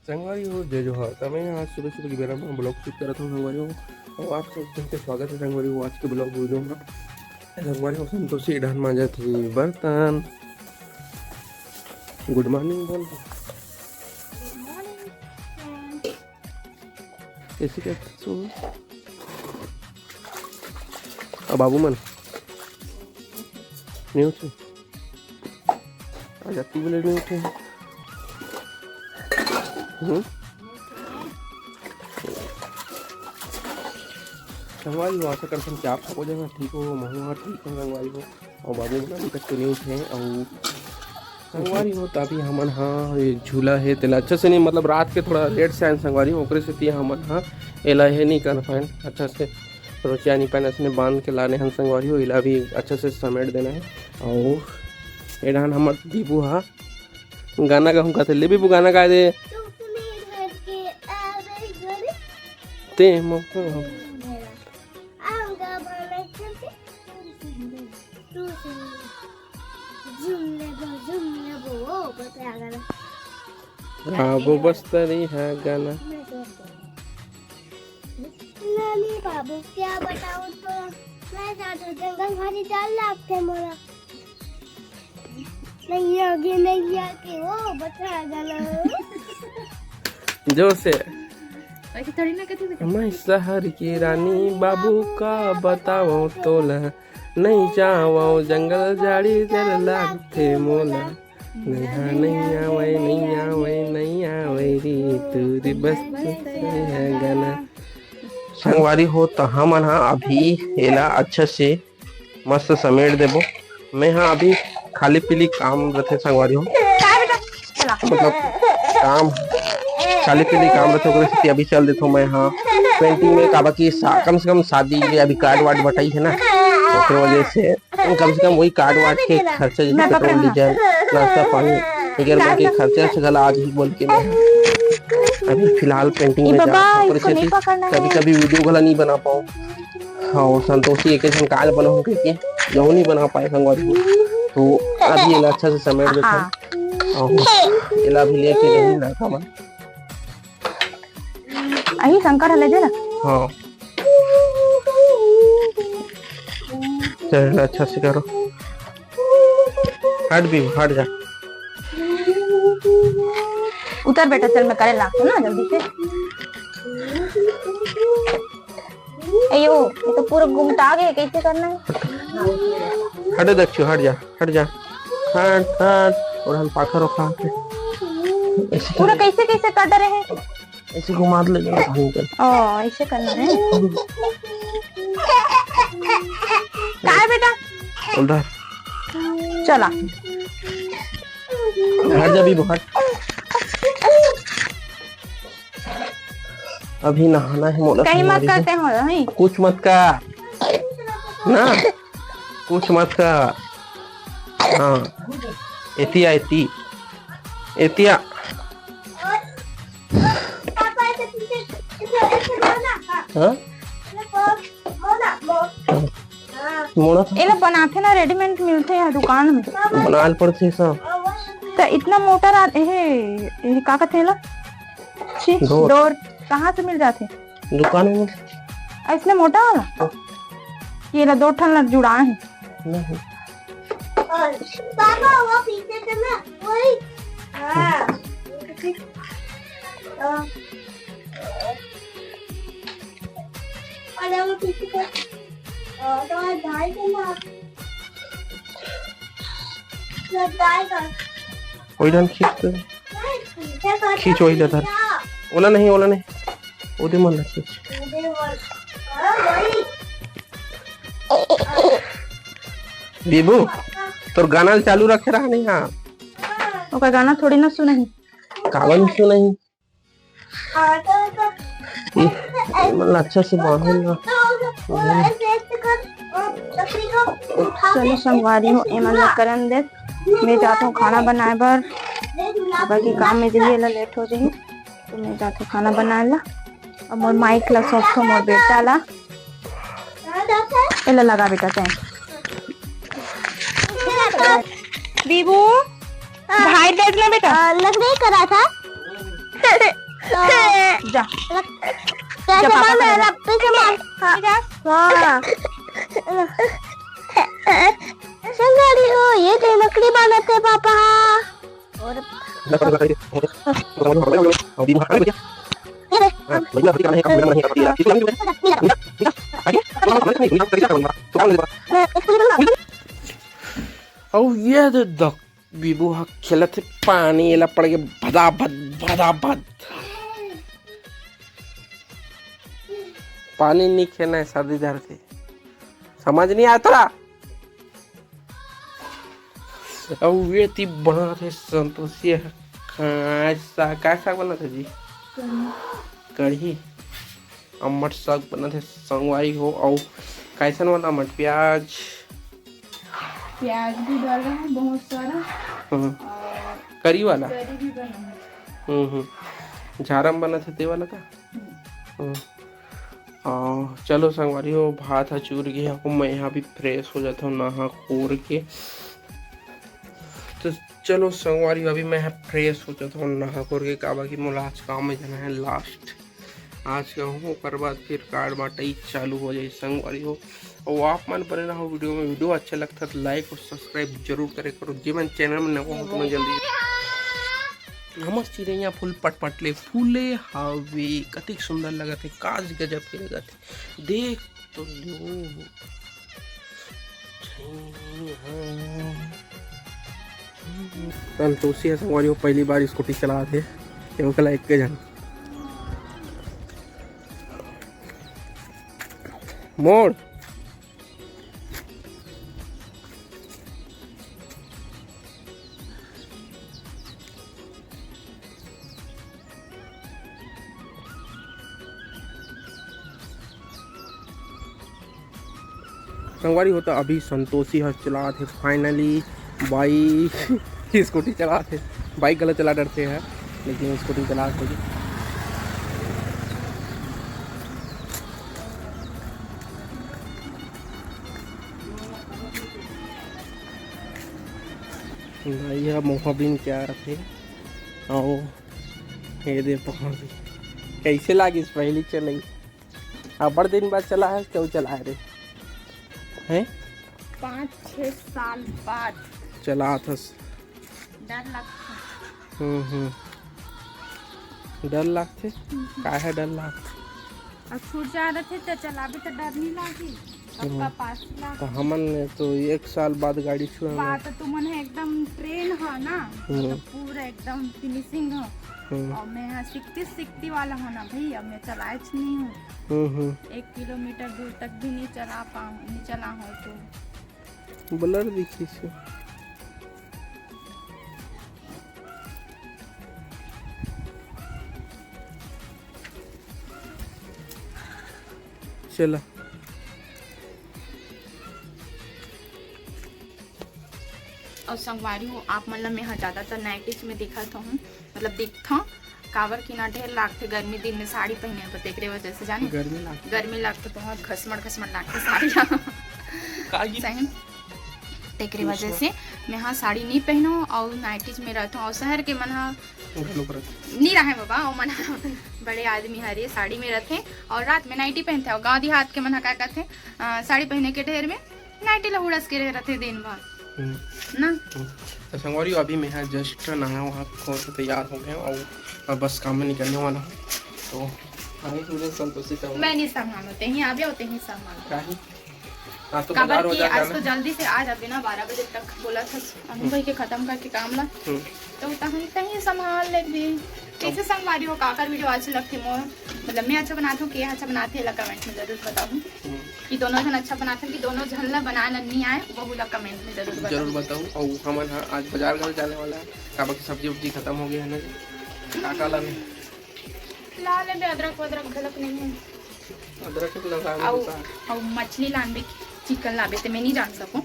संगवारी हो जय जोहार। तो मैं आज सुबह सुबह बेरा में ब्लॉग शूट कर रहा था संगवारी हो, और आप सबके स्वागत है संगवारी हो आज के ब्लॉग वीडियो में। संगवारी हो संतोषी ढान मांजा थी बर्तन। गुड मॉर्निंग बोल कैसे क्या सुन। अब बाबू मन नहीं उठे, आज आपकी बोले नहीं उठे। संगवारी हो आशा करता हूँ कि आप सबको जगह ठीक हो, महुआ ठीक हो संगवारी हो, और बाबू मन अभी तक तो नहीं उठे। और संगवारी हो तो अभी हमन हाँ ये झूला है तेला अच्छा से नहीं, मतलब रात के थोड़ा लेट से आए संगवारी हो, ओकरे से तिया हमन हाँ एला है नहीं कर पाए अच्छा से, रोचिया नहीं पाए इसने बांध के लाने हम संगवारी हो, इला भी अच्छा से समेट देना है। और ये डान हमार दीबू हाँ गाना गाऊँ कहते ले बीबू गाना गा दे ते वो बस तरी है गाना। नहीं बाबू क्या बताऊं, तो मैं जादू जंगल भारी डाल लाते मोरा नहीं आगे नहीं आके वो बता गाना जोर से। ऐसे थोड़ी ना कहते मैं शहर की रानी बाबू का बताओ तोला, नहीं जाओ जंगल झाड़ी जल लागते मोला, नहीं आवे नहीं आवे नहीं आवे री तूरी बस है गाना। संगवारी हो तो हम हाँ अभी एला अच्छा से मस्त समेट देबो। मैं हाँ अभी खाली पीली काम रखे संगवारी हो, मतलब काम खाली पीली काम रखे ओकरे से अभी चल देता हूँ मैं हाँ पेंटिंग में काबा की कम से कम शादी के अभी कार्ड वार्ड बटाई है ना, उसकी वजह से कम वही कार्ड वार्ड के खर्चा जैसे पेट्रोल डीजल नाश्ता पानी वगैरह के खर्चा से गला आज ही बोल के मैं अभी फिलहाल पेंटिंग में कभी कभी वीडियो गला नहीं बना पाऊँ। हाँ और संतोषी एक काल बना हो के जो नहीं बना पाए संगवारी तो अभी इला अच्छा से समेट देता हूँ और इला भी लेके नहीं ना खामा अही शंकर ले दे ना। हाँ चल अच्छा से करो, हट भी हट जा उतर बेटा, चल मैं करे लाता हूँ ना जल्दी से। अयो ये तो पूरा घुमटा गए, कैसे करना है। हट दक्षु हट जा हट जा हट हट, और हम पाखा रोका पूरा कैसे कैसे कर रहे हैं, ऐसे घुमा ले ओ ऐसे करना है। क्या है बेटा उधर चला हट जा भी हट। अभी नहाना है मोला, कहीं मत करते हो नहीं कुछ मत का ना, कुछ मत का। हाँ एतिया एती एतिया हाँ मोड़ा ये लोग बनाते ना, रेडीमेड मिलते हैं दुकान में बनाल पड़ते सब। तो इतना मोटा ये का कहते हैं डोर कहाँ से मिल जाते दुकान में इसने मोटा वाला ये ला 2 ठन जुड़ा है नहीं। पापा वो पीछे से ना वही हां अरे वो पीछे से तो ढाई के ना दाई का वही ढंग खींच वही इधर ओला नहीं ओदे मन लग बीबू तोर गाना चालू रखे रहा नहीं। हाँ ओका गाना थोड़ी ना सुनही, कागज सुनही मन अच्छा से बांधे ना। चलो संगवारी हो एमन ला करन दे, मैं जाता हूँ खाना बनाए बर, बाकी काम में जल्दी ला लेट हो जाही तो मैं जाता हूँ खाना बनाए ला। और मोर माइक ला सॉफ्ट मोर बेटा ला एला लगा बेटा तैं बीबू भाई देख ले बेटा लग नहीं करा था जा कैसे मार मेरा पीछे मार। हाँ संगारी हो ये तो लकड़ी बनाते पापा। और और ये तो बीबू हा खेलत है पानी एला पड़ के भदाभद पानी नहीं खेलना है सर्दी दर्द से समझ नहीं आता। और ये ती बना थे संतोषी क्या साग बना था जी? कढ़ी अमट साग बना थे संगवारी हो। और कैसन बना अमट प्याज भी डाला है बहुत सारा करी वाला करी भी बना झारम बना था ते वाला का। चलो संगवारी हो भात चूर गया हूँ मैं यहाँ भी फ्रेश हो जाता हूँ नहा खोर के। तो चलो संगवारी अभी मैं फ्रेश हो जाता हूँ नहा खोर के काबा की मोला आज काम में जाना है लास्ट आज का हूँ कर बाद फिर कार्ड बाटा ही चालू हो जाए संगवारी हो। और आप मन पर ना हो वीडियो अच्छा लगता तो लाइक और सब्सक्राइब जरूर करे करो जी मैं चैनल में नवा हो तो मैं जल्दी हमर चिड़ैया फूल पटपटले फूले हवे कतिक सुंदर लगत है काज गजब के लगत है देख तो लो। संतोषी है संगवारी हो पहली बार स्कूटी चला थे कला एक के जन मोड़ संगवारी होता अभी संतोषी है चला थे फाइनली बाइक स्कूटी चला थे बाइक गलत चला डरते हैं लेकिन स्कूटी चला थे। भैया मोहबिन क्या रखे और ये दे पहुँच कैसे लागी पहली चलाई अब बड़े दिन बाद चला है क्यों चला है रे हैं 5-6 साल बाद चला था डर लगता डर लगते का है डर लगते अब छूट जा रहे थे तो चला भी तो डर नहीं लगी सबका 5 लाख तो हमन ने तो 1 साल बाद गाड़ी छुआ बात तो तुमन है एकदम ट्रेन है ना तो पूरा एकदम फिनिशिंग है और मैं यहाँ सीखती वाला हूँ ना भाई अब मैं चलाए नहीं हूँ 1 किलोमीटर दूर तक भी नहीं चला हूँ तो ब्लर दिखी से चला और संगवारी हूँ आप मतलब मैं ज़्यादातर नाइटीज में दिखा था हूँ मतलब दिखता कावर की ना ढेर लागते गर्मी दिन में साड़ी पहने तो देख रहे वजह से जाने गर्मी लागते बहुत घसमट लागते साड़ियाँ देख रहे वजह से मैं हाँ साड़ी नहीं पहनूँ और नाइटीज में रहता हूँ और शहर के मन नहीं रहे बाबा और मन बड़े आदमी हरे साड़ी में रहते और रात में नाइटी पहनते और गाँव देहात के मन क्या कहते साड़ी पहने के ढेर में नाइटी लहुड़स के रहते दिन भर ना। तो संगवारी अभी मैं यहाँ जस्ट नहाया वहाँ खो से तैयार हो गया और बस काम में निकलने वाला हूँ तो संतोषी मैं नहीं संभाल होते ही आ होते ही संभाल आज तो आज तो जल्दी से आज अभी ना 12 बजे तक बोला था अनु भाई के खत्म करके काम ला तो हम कहीं संभाल ले भी कैसे संगवारी हो काकर वीडियो अच्छी लगती मोर मतलब मैं अच्छा बनाती हूँ क्या अच्छा बनाते हैं कमेंट में जरूर बताऊँ कि दोनों जन अच्छा बनाते हैं कि दोनों जन ला बनाना नहीं आए वो बोला कमेंट में जरूर बताऊँ। और हम आज बाजार घर जाने वाला है काबा की सब्जी उब्जी खत्म हो गया है ना काका ला ले अदरक वदरक गलत नहीं है अदरक लगा और मछली लान भी चिकन लाबे तो मैं नहीं जान सकूँ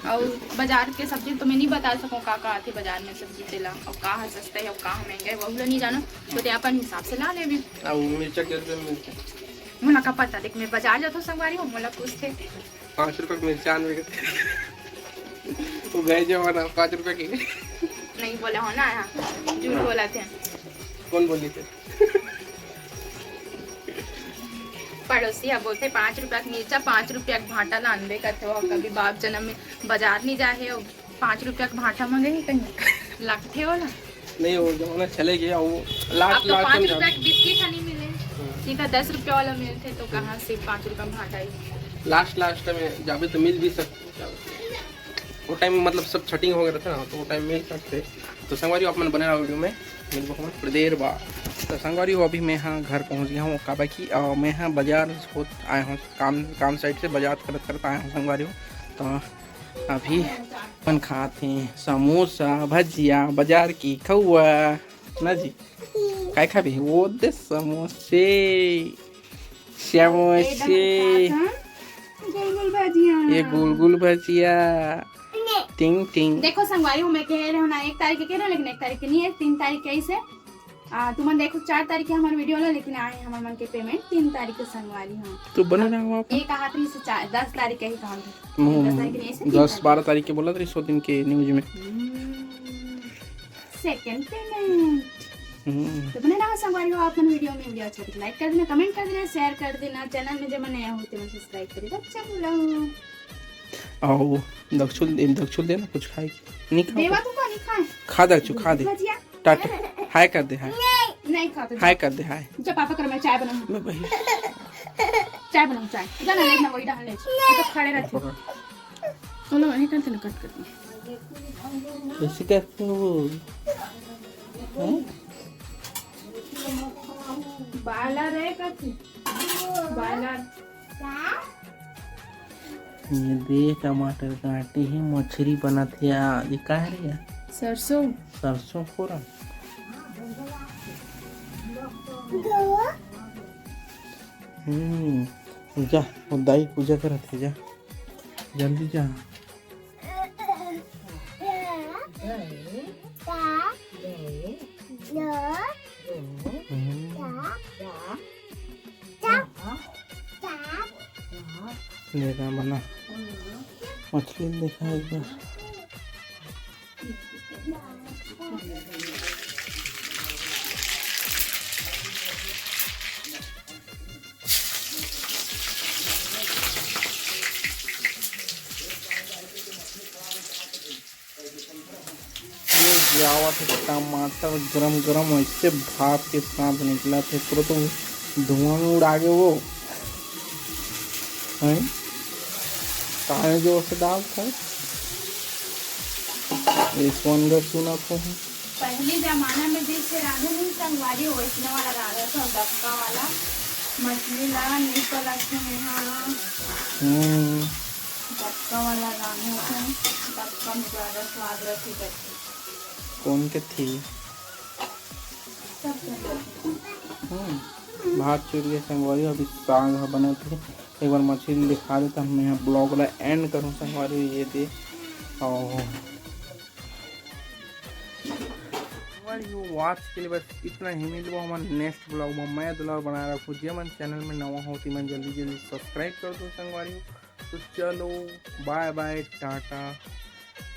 और बाजार के सब्जी तो मैं नहीं बता सकूँ का आती बाजार में सब्जी तेला और कहाँ सस्ता है और कहाँ महंगा है वो नहीं जानो तो ते अपन हिसाब से ला ले भी मिर्चा कैसे मिलता मुला का पता देख मैं बाजार जाता संगवारी हूँ मोला पूछते 5 रुपए मिर्चा वो गए जमाना 5 रुपए की नहीं बोला हो ना झूठ बोला थे कौन बोली थे पड़ोसी है बोलते 5 रुपया के मिर्चा 5 रुपया के भाटा लानबे करते हो। कभी बाप जन्म में बाजार नहीं जाए हो 5 रुपया का भाटा मांगे कहीं लगते हो ना। नहीं वो जमाना चले गया वो अब लास्ट तो 5 लास्ट रुपया के बिस्किट नहीं मिले, सीधा 10 रुपया वाला मिलते तो कहाँ से 5 रुपया में भाटा ही। लास्ट में जाबे तो मिल भी सकते। वो टाइम मतलब सब छटिंग हो गया था ना, तो वो टाइम मिल सकते। तो संगवारी अपन बने रहा वीडियो में मिल हम थोड़ी देर बाद। तो संगवारी अभी मैं यहाँ घर पहुँच गया हूँ काबा की, और मैं यहाँ बाजार हो आया हूँ काम साइड से बाजार करत आया हूँ संगवारी हो। तो अभी अपन खाते हैं समोसा भजिया बाजार की खौआ ना जी। काय खाबी वो दे समोसे समोसे ये गुलगुल भजिया टिंग टिंग। देखो संगवारी हूँ मैं कह रहा हूँ ना 1 तारीख के कह रहा हूँ, लेकिन 1 तारीख के नहीं है, 3 तारीख के ऐसे तुम देखो 4 तारीख के हमारे वीडियो ला, लेकिन आए हमारे मन के पेमेंट 3 तारीख के संगवारी हूँ। तो बना रहा हूँ आप एक हाथ से 10 तारीख के ही काम 10-12 तारीख के बोला था 100 दिन के न्यूज में सेकंड पेमेंट। तो बने रहा संगवारी हो आप वीडियो में वीडियो अच्छा लाइक कर देना, कमेंट कर देना, शेयर कर देना, चैनल में जब नया होते हैं सब्सक्राइब करेगा। अच्छा बोलो आओ दक्षुल दे ना कुछ खाएगी नहीं देवा तू नहीं खाए खा दक्षु खा दे टाटा हाय कर दे हाय नहीं खाता हाय कर दे हाय। जब पापा कर मैं चाय बनाऊं मैं भाई चाय बनाऊं चाय जाना लेना वही डाल ले तो खड़े रहते चलो नहीं करते ना कट करते कैसे करते हो बाला रे करती बाला ये दे टमाटर काटे ही मछली बनाते ये का है रे सरसों पूरा जा वो दाई पूजा करते जा जल्दी जा। लेगा बना मछली देखा एक बार आवा थे टमाटर गरम ऐसे भाप के साथ निकला थे पूरा तो धुआं में उड़ा गए वो है काहे जो से डाल था सुना था पहले जमाना में जैसे राधा नहीं संगवारी वैष्णव वाला राधा था डबका वाला मछली ला निकल डबका वाला राधा था डबका में ज्यादा स्वाद रखी करती कौन के थी भात चूरिया संगवारी अभी साग बने थे। एक बार मछली दिखा देता मैं यहाँ ब्लॉग वाला एंड करूँ संगवारी ये दे और वॉच के लिए बस इतना ही मिल वो हमारे नेक्स्ट ब्लॉग में मैं दुलार बना रखूँ जे मन चैनल में नवा होती मैं जल्दी सब्सक्राइब कर दूँ संगवारी। तो चलो बाय बाय टाटा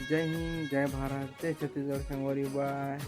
जय हिंद जय भारत जय छत्तीसगढ़ संगवारी बाय।